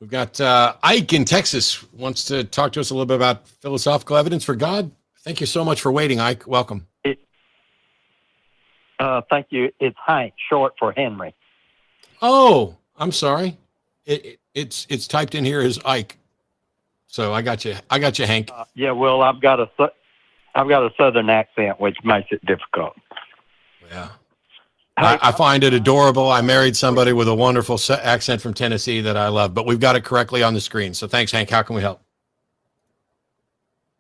We've got Ike in Texas wants to talk to us a little bit about philosophical evidence for God. Thank you so much for waiting, Ike. Welcome. Thank you. It's Hank, short for Henry. Oh, I'm sorry. It's typed in here as Ike. So I got you. Hank. Yeah. Well, I've got a Southern accent, which makes it difficult. Yeah. I find it adorable. I married somebody with a wonderful accent from Tennessee that I love, but we've got it correctly on the screen. So thanks, Hank. How can we help?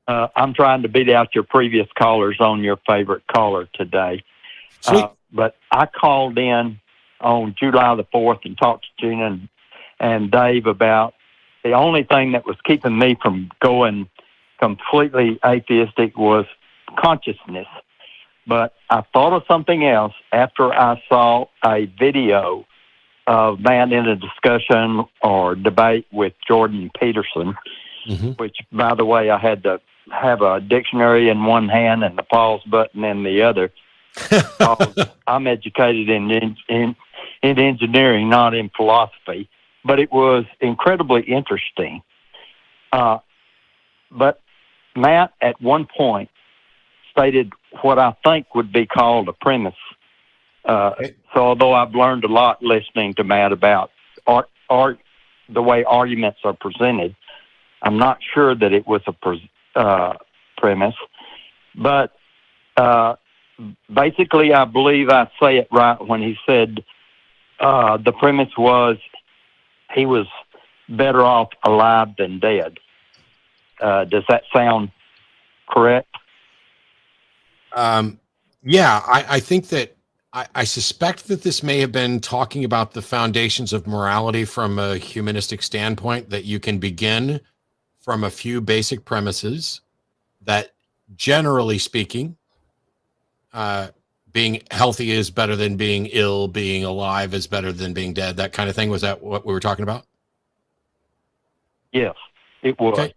I'm trying to beat out your previous callers on your favorite caller today. Sweet. But I called in on July the 4th and talked to Gina and Dave about the only thing that was keeping me from going completely atheistic was consciousness. But I thought of something else after I saw a video of man in a discussion or debate with Jordan Peterson, which, by the way, I had to have a dictionary in one hand and the pause button in the other. I'm educated in engineering, not in philosophy, but it was incredibly interesting. But Matt, at one point, stated what I think would be called a premise. So although I've learned a lot listening to Matt about the way arguments are presented, I'm not sure that it was a premise. But basically, I believe I say it right when he said the premise was he was better off alive than dead. Does that sound correct? Yeah, I think that I suspect that this may have been talking about the foundations of morality from a humanistic standpoint, that you can begin from a few basic premises that, generally speaking, being healthy is better than being ill, being alive is better than being dead, that kind of thing. Was that what we were talking about? Yes, it was. Okay.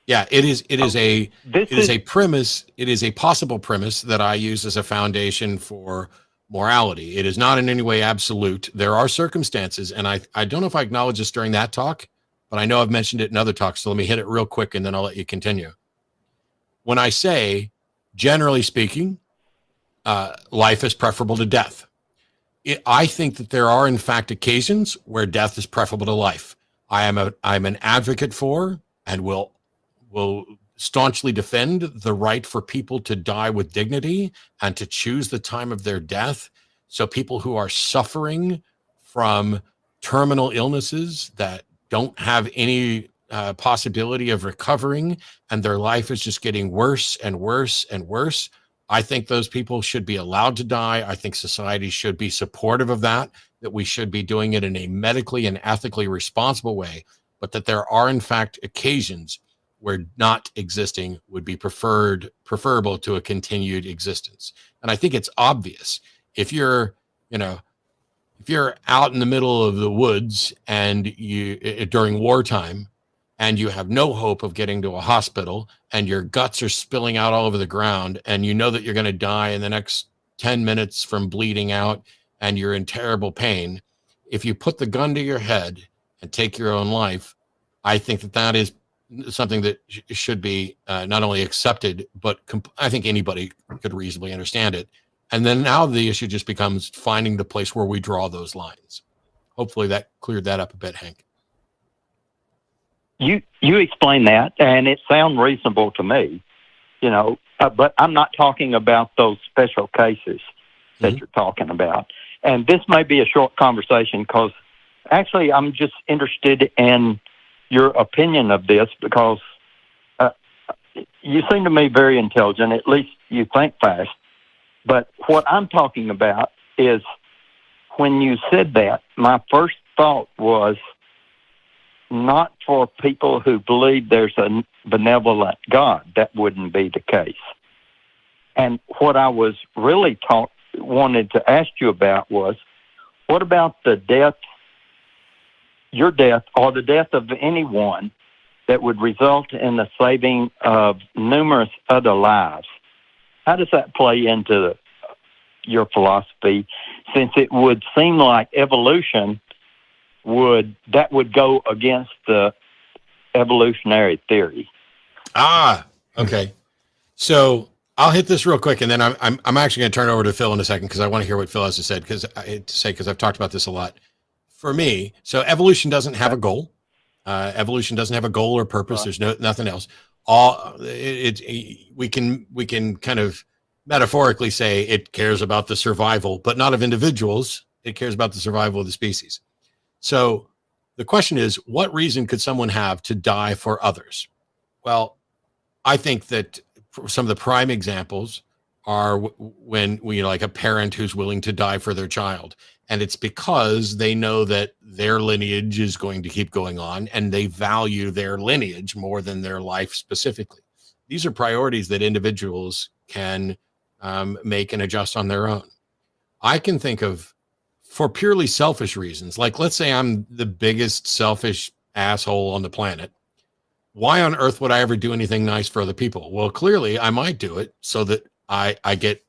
Yeah, it is a premise. It is a possible premise that I use as a foundation for morality. It is not in any way absolute. There are circumstances, and I don't know if I acknowledged this during that talk, but I know I've mentioned it in other talks, so let me hit it real quick, and then I'll let you continue. When I say, generally speaking, life is preferable to death, I think that there are, in fact, occasions where death is preferable to life. I'm an advocate for and will staunchly defend the right for people to die with dignity and to choose the time of their death. So people who are suffering from terminal illnesses that don't have any possibility of recovering, and their life is just getting worse and worse and worse, I think those people should be allowed to die. I think society should be supportive of that we should be doing it in a medically and ethically responsible way, but that there are, in fact, occasions where not existing would be preferable to a continued existence. And I think it's obvious. If you're out in the middle of the woods and during wartime, and you have no hope of getting to a hospital, and your guts are spilling out all over the ground, and you know that you're going to die in the next 10 minutes from bleeding out, and you're in terrible pain, if you put the gun to your head and take your own life, I think that is something that should be not only accepted, but I think anybody could reasonably understand it. And then now the issue just becomes finding the place where we draw those lines. Hopefully that cleared that up a bit, Hank. You explain that, and it sounds reasonable to me, but I'm not talking about those special cases that you're talking about. And this may be a short conversation because actually I'm just interested in your opinion of this because you seem to me very intelligent, at least you think fast. But what I'm talking about is when you said that, my first thought was not for people who believe there's a benevolent God. That wouldn't be the case. And what I was really wanted to ask you about was, what about the death, your death, or the death of anyone that would result in the saving of numerous other lives? How does that play into your philosophy, since it would seem like evolution would go against the evolutionary theory. Okay. So I'll hit this real quick, and then I'm actually going to turn it over to Phil in a second because I want to hear what Phil has to say because I've talked about this a lot. For me, so evolution doesn't have a goal. Evolution doesn't have a goal or purpose. There's nothing else. We can kind of metaphorically say it cares about the survival, but not of individuals. It cares about the survival of the species. So the question is, what reason could someone have to die for others? Well, I think that some of the prime examples are when like a parent who's willing to die for their child. And it's because they know that their lineage is going to keep going on and they value their lineage more than their life specifically. These are priorities that individuals can make and adjust on their own. I can think of, for purely selfish reasons, like let's say I'm the biggest selfish asshole on the planet. Why on earth would I ever do anything nice for other people? Well, clearly I might do it so that I get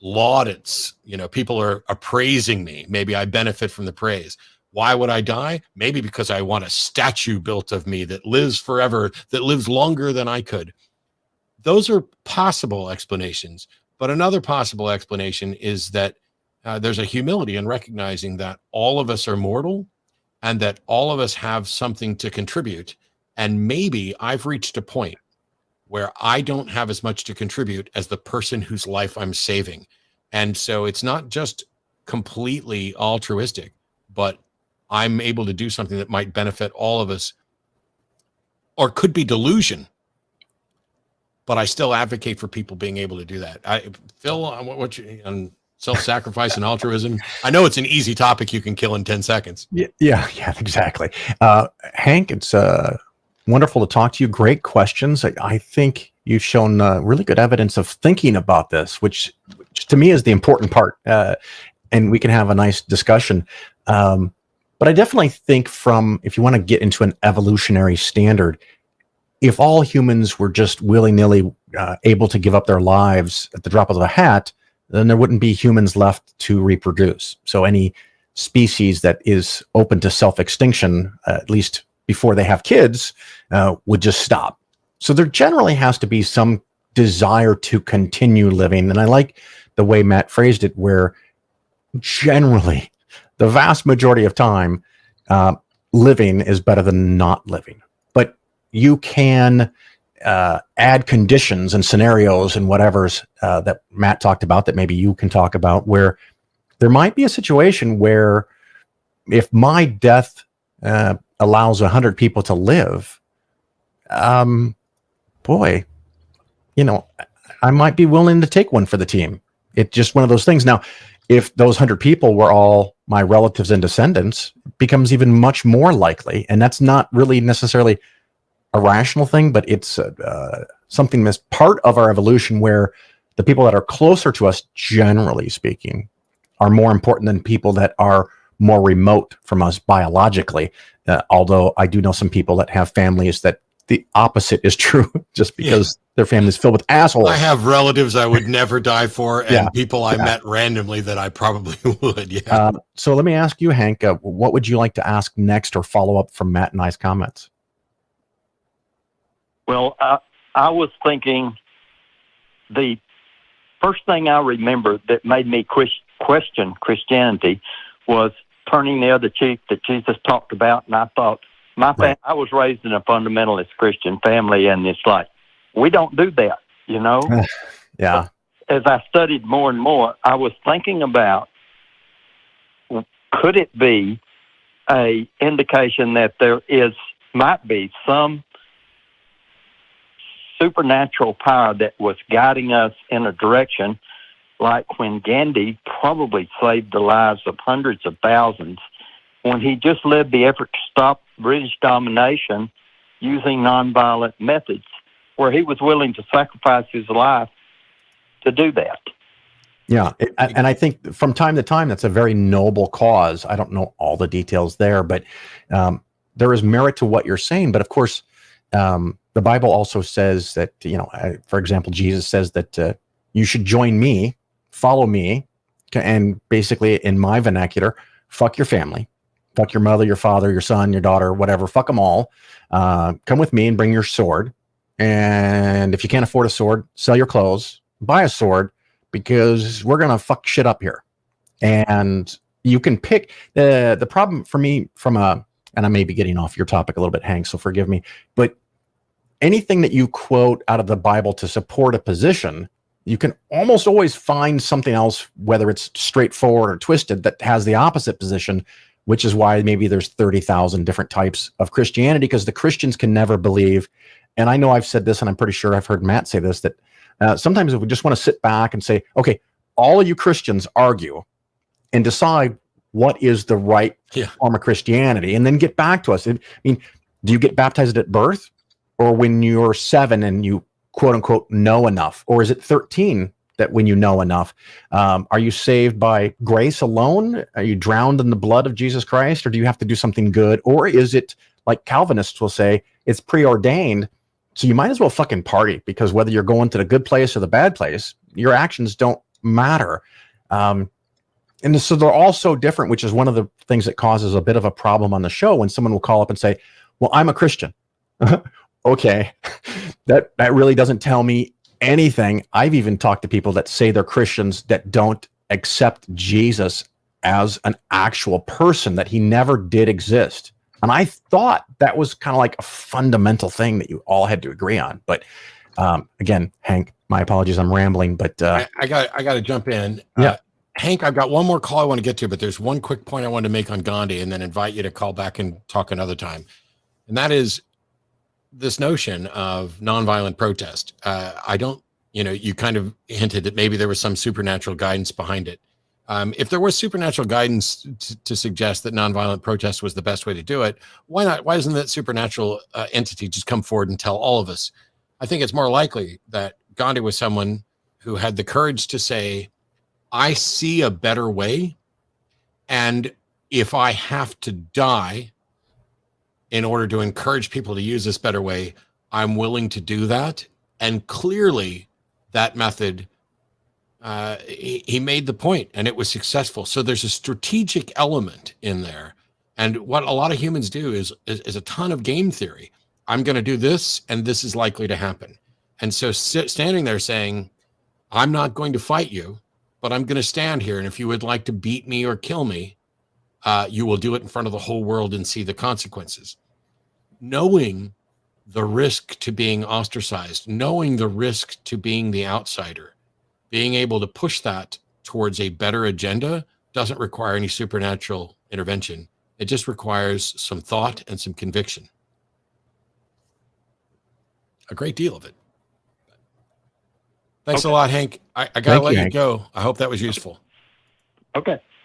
laudits. People are appraising me. Maybe I benefit from the praise. Why would I die? Maybe because I want a statue built of me that lives forever, that lives longer than I could. Those are possible explanations. But another possible explanation is that there's a humility in recognizing that all of us are mortal and that all of us have something to contribute. And maybe I've reached a point where I don't have as much to contribute as the person whose life I'm saving. And so it's not just completely altruistic, but I'm able to do something that might benefit all of us, or could be delusion. But I still advocate for people being able to do that. Phil, what you on self-sacrifice and altruism? I know it's an easy topic you can kill in 10 seconds. Yeah, exactly. Hank, it's wonderful to talk to you. Great questions. I think you've shown really good evidence of thinking about this, which to me is the important part. And we can have a nice discussion. But I definitely think if you want to get into an evolutionary standard, if all humans were just willy-nilly able to give up their lives at the drop of a hat, then there wouldn't be humans left to reproduce. So any species that is open to self-extinction, at least before they have kids, would just stop. So there generally has to be some desire to continue living. And I like the way Matt phrased it, where generally the vast majority of time, living is better than not living. But you can add conditions and scenarios and whatever's that Matt talked about that maybe you can talk about, where there might be a situation where if my death allows 100 people to live, boy, I might be willing to take one for the team. It's just one of those things. Now, if those 100 people were all my relatives and descendants, it becomes even much more likely. And that's not really necessarily a rational thing, but it's something that's part of our evolution, where the people that are closer to us, generally speaking, are more important than people that are more remote from us biologically. Although I do know some people that have families that the opposite is true, just because their family's filled with assholes. I have relatives I would never die for, and people I met randomly that I probably would. Yeah. So let me ask you, Hank, what would you like to ask next or follow up from Matt and I's comments? Well, I was thinking the first thing I remember that made me question Christianity was turning the other cheek that Jesus talked about. And I thought, I was raised in a fundamentalist Christian family, and it's like, we don't do that, Yeah. As I studied more and more, I was thinking about, could it be a indication that there might be some supernatural power that was guiding us in a direction, like when Gandhi probably saved the lives of hundreds of thousands, when he just led the effort to stop British domination using nonviolent methods, where he was willing to sacrifice his life to do that. Yeah, and I think from time to time, that's a very noble cause. I don't know all the details there, but there is merit to what you're saying. But of course, the Bible also says that, for example, Jesus says that you should join me, follow me, and basically, in my vernacular, fuck your family, fuck your mother, your father, your son, your daughter, whatever, fuck them all. Come with me and bring your sword. And if you can't afford a sword, sell your clothes, buy a sword, because we're going to fuck shit up here. And you can pick the problem for me and I may be getting off your topic a little bit, Hank, so forgive me, but anything that you quote out of the Bible to support a position, you can almost always find something else, whether it's straightforward or twisted, that has the opposite position, which is why maybe there's 30,000 different types of Christianity, because the Christians can never believe. And I know I've said this, and I'm pretty sure I've heard Matt say this, that sometimes if we just want to sit back and say, okay, all of you Christians argue and decide what is the right form of Christianity, and then get back to us. I mean, do you get baptized at birth, or when you're 7 and you quote unquote know enough, or is it 13 that when you know enough? Are you saved by grace alone? Are you drowned in the blood of Jesus Christ, or do you have to do something good? Or is it, like Calvinists will say, it's preordained, so you might as well fucking party, because whether you're going to the good place or the bad place, your actions don't matter. And so they're all so different, which is one of the things that causes a bit of a problem on the show, when someone will call up and say, well, I'm a Christian. Okay, that really doesn't tell me anything. I've even talked to people that say they're Christians that don't accept Jesus as an actual person, that he never did exist. And I thought that was kind of like a fundamental thing that you all had to agree on. But again, Hank, my apologies, I'm rambling, but I got to jump in. Yeah. Hank, I've got one more call I want to get to, but there's one quick point I want to make on Gandhi, and then invite you to call back and talk another time. And that is this notion of nonviolent protest. I don't, you kind of hinted that maybe there was some supernatural guidance behind it. If there was supernatural guidance to suggest that nonviolent protest was the best way to do it, why not? Why doesn't that supernatural entity just come forward and tell all of us? I think it's more likely that Gandhi was someone who had the courage to say, I see a better way, and if I have to die in order to encourage people to use this better way, I'm willing to do that. And clearly that method, he made the point, and it was successful. So there's a strategic element in there. And what a lot of humans do is a ton of game theory. I'm going to do this, and this is likely to happen. And so standing there saying, I'm not going to fight you, but I'm going to stand here, and if you would like to beat me or kill me, you will do it in front of the whole world and see the consequences. Knowing the risk to being ostracized, knowing the risk to being the outsider, being able to push that towards a better agenda doesn't require any supernatural intervention. It just requires some thought and some conviction. A great deal of it. Thanks a lot, Hank. I got to let you go. I hope that was useful. Okay.